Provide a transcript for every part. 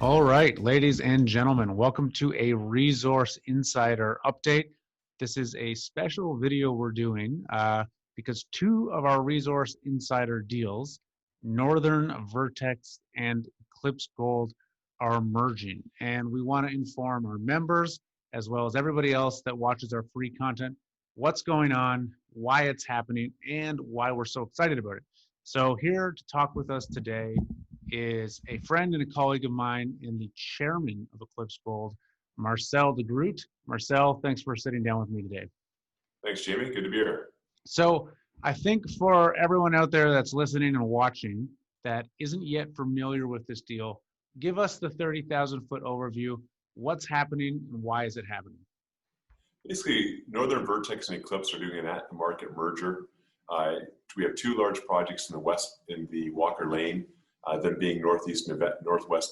All right, ladies and gentlemen, welcome to a Resource Insider update. This is a special video we're doing because two of our Resource Insider deals, Northern Vertex and Eclipse Gold, are merging. And we want to inform our members as well as everybody else that watches our free content what's going on, why it's happening, and why we're so excited about it. So here to talk with us today is a friend and a colleague of mine and the chairman of Eclipse Gold, Marcel de Groot. Marcel, thanks for sitting down with me today. Thanks, Jamie. Good to be here. So I think for everyone out there that's listening and watching that isn't yet familiar with this deal, give us the 30,000-foot overview. What's happening and why is it happening? Basically, Northern Vertex and Eclipse are doing an at-the-market merger. We have two large projects in the west, in the Walker Lane, them being northwest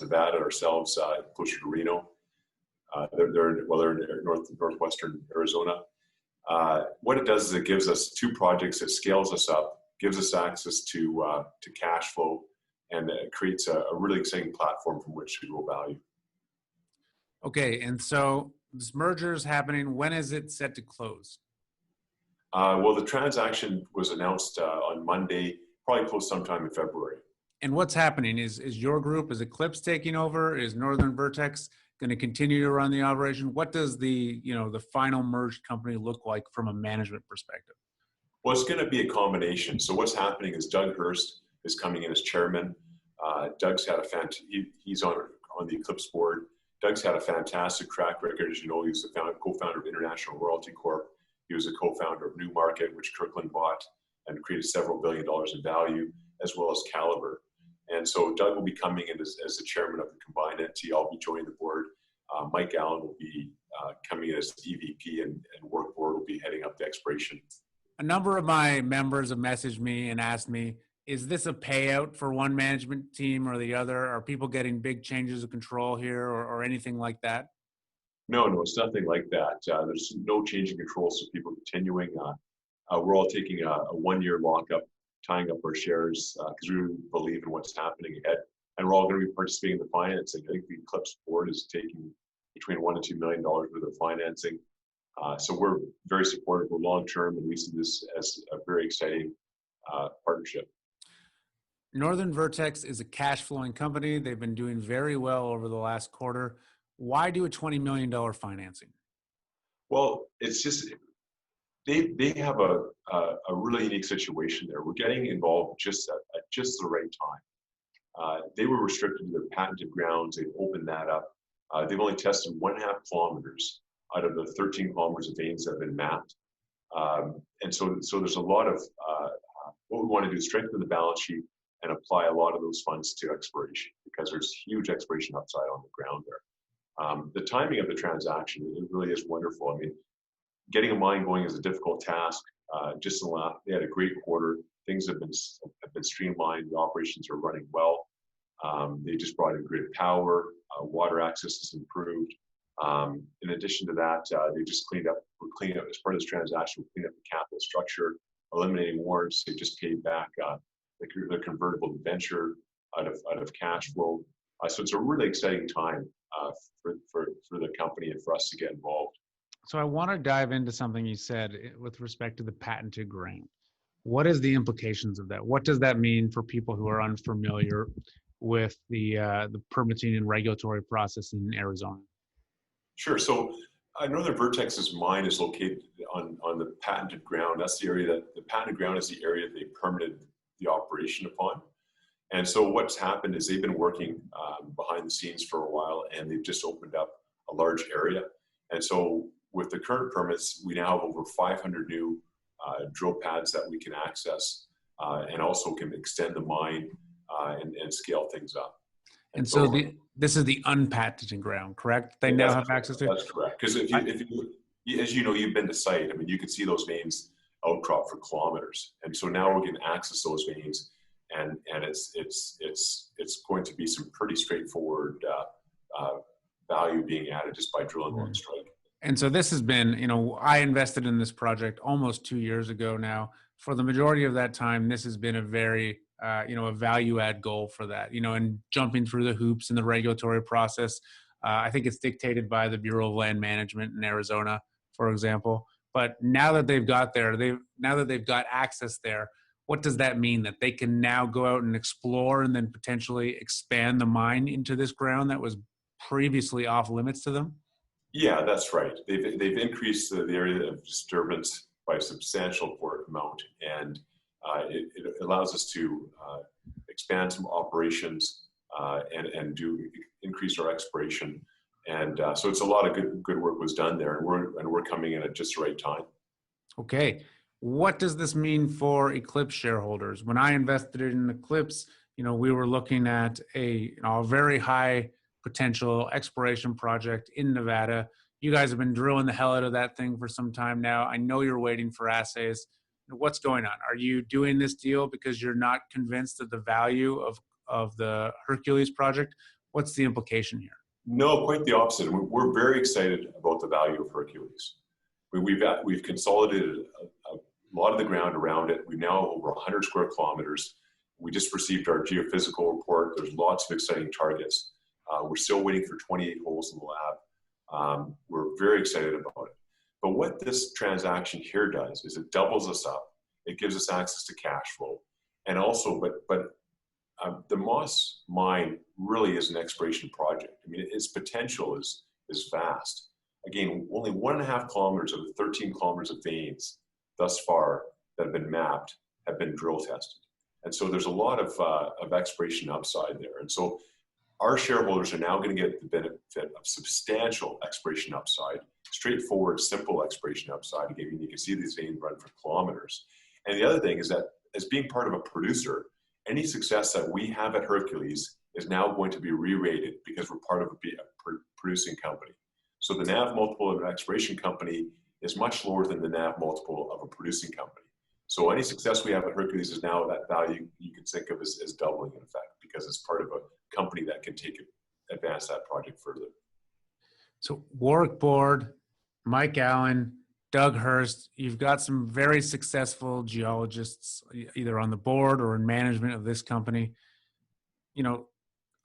Nevada, ourselves closer to Reno. They're in northwestern Arizona. What it does is it gives us two projects that scales us up, gives us access to cash flow, and it creates a really exciting platform from which to grow value. Okay, and so this merger is happening. When is it set to close? Well, the transaction was announced on Monday, probably close sometime in February. And what's happening? Is your group, is Eclipse taking over? Is Northern Vertex going to continue to run the operation? What does the final merged company look like from a management perspective? Well, it's going to be a combination. So what's happening is Doug Hurst is coming in as chairman. Doug's had he's on the Eclipse board. Doug's had a fantastic track record. As you know, he was the co-founder of International Royalty Corp. He was a co-founder of Newmarket, which Kirkland bought and created several $1 billion in value, as well as Caliber. And so Doug will be coming in as the chairman of the combined entity. I'll be joining the board. Mike Allen will be coming in as the EVP, and work board will be heading up the exploration. A number of my members have messaged me and asked me, is this a payout for one management team or the other? Are people getting big changes of control here or anything like that? No, it's nothing like that. There's no change in control, so people continuing. We're all taking a one-year lockup, tying up our shares because we believe in what's happening ahead, and we're all going to be participating in the financing. I think the Eclipse board is taking between $1 and $2 million worth of financing. So we're very supportive. We're long-term, and we see this as a very exciting partnership. Northern Vertex is a cash-flowing company. They've been doing very well over the last quarter. Why do a $20 million financing? Well, it's just they have a really unique situation there. We're getting involved just at just the right time. They were restricted to their patented grounds. They've opened that up. They've only tested 1.5 kilometers out of the 13 kilometers of veins that have been mapped. And so there's a lot of what we want to do is strengthen the balance sheet and apply a lot of those funds to exploration, because there's huge exploration upside on the ground there. The timing of the transaction, it really is wonderful. I mean, getting a mine going is a difficult task. They had a great quarter. Things have been streamlined. The operations are running well. They just brought in grid power. Water access has improved. In addition to that, they just cleaned up as part of this transaction. We cleaned up the capital structure, eliminating warrants. They just paid back the convertible debenture out of cash flow. So it's a really exciting time for the company and for us to get involved. So I want to dive into something you said with respect to the patented ground. What is the implications of that? What does that mean for people who are unfamiliar with the permitting and regulatory process in Arizona? Sure. So Northern Vertex's mine is located on the patented ground. That's the area the patented ground is the area they permitted the operation upon. And so what's happened is they've been working behind the scenes for a while, and they've just opened up a large area. And so with the current permits, we now have over 500 new drill pads that we can access, and also can extend the mine and scale things up. And so this is the unpackaging ground, correct? They now have access to it? That's correct. Because if you, as you know, you've been to site, I mean, you can see those veins outcrop for kilometers. And so now we're going to access those veins, and it's going to be some pretty straightforward value being added just by drilling one strike. And so this has been, I invested in this project almost 2 years ago now. For the majority of that time, this has been a very a value add goal for that, and jumping through the hoops in the regulatory process. I think it's dictated by the Bureau of Land Management in Arizona, for example. But now that they've got access there, what does that mean? That they can now go out and explore and then potentially expand the mine into this ground that was previously off limits to them? Yeah, that's right. They've increased the area of disturbance by a substantial amount, and it allows us to expand some operations and increase our exploration. And so it's a lot of good work was done there, and we're coming in at just the right time. Okay. What does this mean for Eclipse shareholders? When I invested in Eclipse, we were looking at a very high potential exploration project in Nevada. You guys have been drilling the hell out of that thing for some time now. I know you're waiting for assays. What's going on? Are you doing this deal because you're not convinced of the value of the Hercules project? What's the implication here? No, quite the opposite. We're very excited about the value of Hercules. We've consolidated a lot of the ground around it. We've now over 100 square kilometers. We just received our geophysical report. There's lots of exciting targets. We're still waiting for 28 holes in the lab. We're very excited about it. But what this transaction here does is it doubles us up. It gives us access to cash flow. And also, the Moss mine really is an exploration project. I mean, its potential is vast. Again, only 1.5 kilometers of the 13 kilometers of veins thus far that have been mapped have been drill tested. And so there's a lot of exploration upside there. And so our shareholders are now going to get the benefit of substantial exploration upside, straightforward, simple exploration upside. Again, you can see these veins run for kilometers. And the other thing is that as being part of a producer, any success that we have at Hercules is now going to be re-rated because we're part of a producing company. So the NAV multiple of an exploration company is much lower than the NAV multiple of a producing company. So any success we have at Hercules is now that value you can think of as doubling in effect because it's part of a company that can advance that project further. So Warwick Board, Mike Allen, Doug Hurst, you've got some very successful geologists either on the board or in management of this company.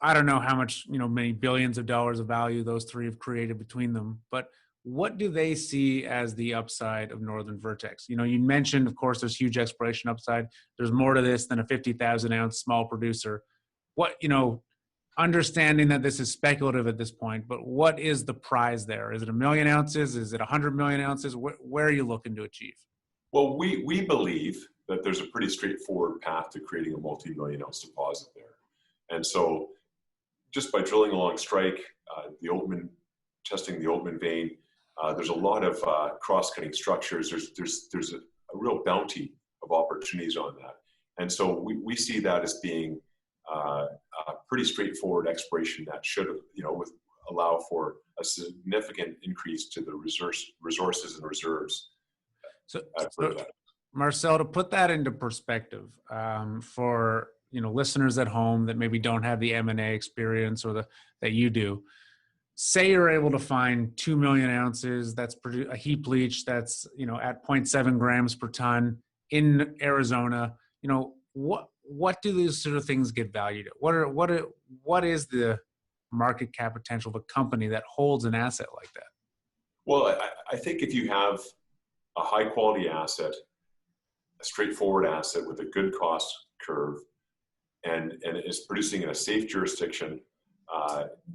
I don't know how much, many billions of dollars of value those three have created between them, but what do they see as the upside of Northern Vertex? You mentioned, of course, there's huge exploration upside. There's more to this than a 50,000 ounce small producer. Understanding that this is speculative at this point, but what is the prize there? Is it 1 million ounces? Is it 100 million ounces? Where are you looking to achieve? Well, we believe that there's a pretty straightforward path to creating a multi-million ounce deposit there. And so just by drilling along strike, testing the Oatman vein, there's a lot of cross-cutting structures. There's a real bounty of opportunities on that. And so we see that as being a pretty straightforward exploration that should, allow for a significant increase to the resources and reserves. So Marcel, to put that into perspective for listeners at home that maybe don't have the M&A experience or that you do, say you're able to find 2 million ounces that's a heap leach that's at 0.7 grams per ton in Arizona. What do these sort of things get valued at? What is the market cap potential of a company that holds an asset like that? Well, I think if you have a high quality asset, a straightforward asset with a good cost curve, and is producing in a safe jurisdiction,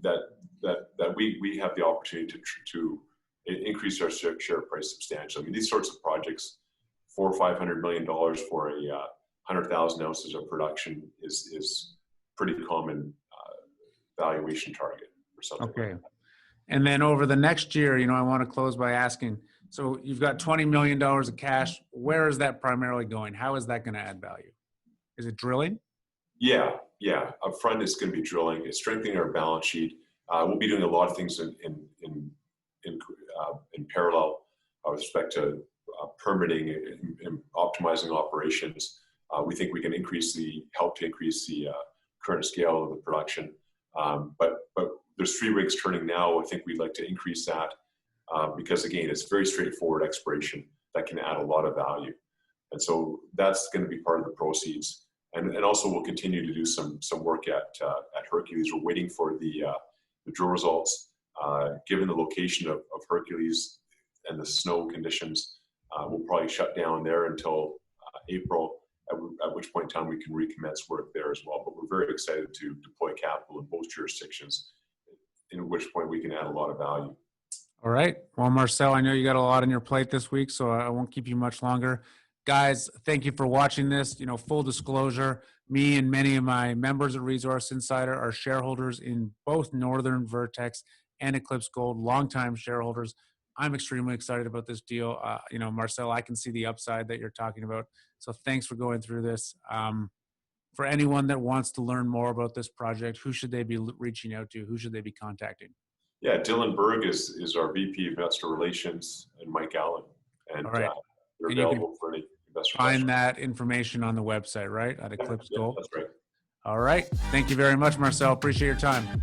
that we have the opportunity to increase our share price substantially. I mean, these sorts of projects, $400 or $500 million for a 100,000 ounces of production is pretty common valuation target or something. Okay. Like that. And then over the next year, I want to close by asking, so you've got $20 million of cash. Where is that primarily going? How is that going to add value? Is it drilling? Yeah. Up front, it's going to be drilling. It's strengthening our balance sheet. We'll be doing a lot of things in parallel with respect to permitting and optimizing operations. We think we can help to increase the current scale of the production. But there's 3 rigs turning now. I think we'd like to increase that because, again, it's very straightforward exploration that can add a lot of value. And so that's going to be part of the proceeds. And also we'll continue to do some work at Hercules. We're waiting for the drill results. Given the location of Hercules and the snow conditions, we'll probably shut down there until April, at which point in time we can recommence work there as well. But we're very excited to deploy capital in both jurisdictions, in which point we can add a lot of value. All right. Well, Marcel, I know you got a lot on your plate this week, so I won't keep you much longer. Guys, thank you for watching this. Full disclosure, me and many of my members of Resource Insider are shareholders in both Northern Vertex and Eclipse Gold, longtime shareholders. I'm extremely excited about this deal. Marcel, I can see the upside that you're talking about. So thanks for going through this. For anyone that wants to learn more about this project, who should they be reaching out to? Who should they be contacting? Yeah, Dylan Berg is our VP of Investor Relations, and Mike Allen. And all right. they're available for any investor find that information on the website, right? At Eclipse Gold. That's right. All right. Thank you very much, Marcel. Appreciate your time.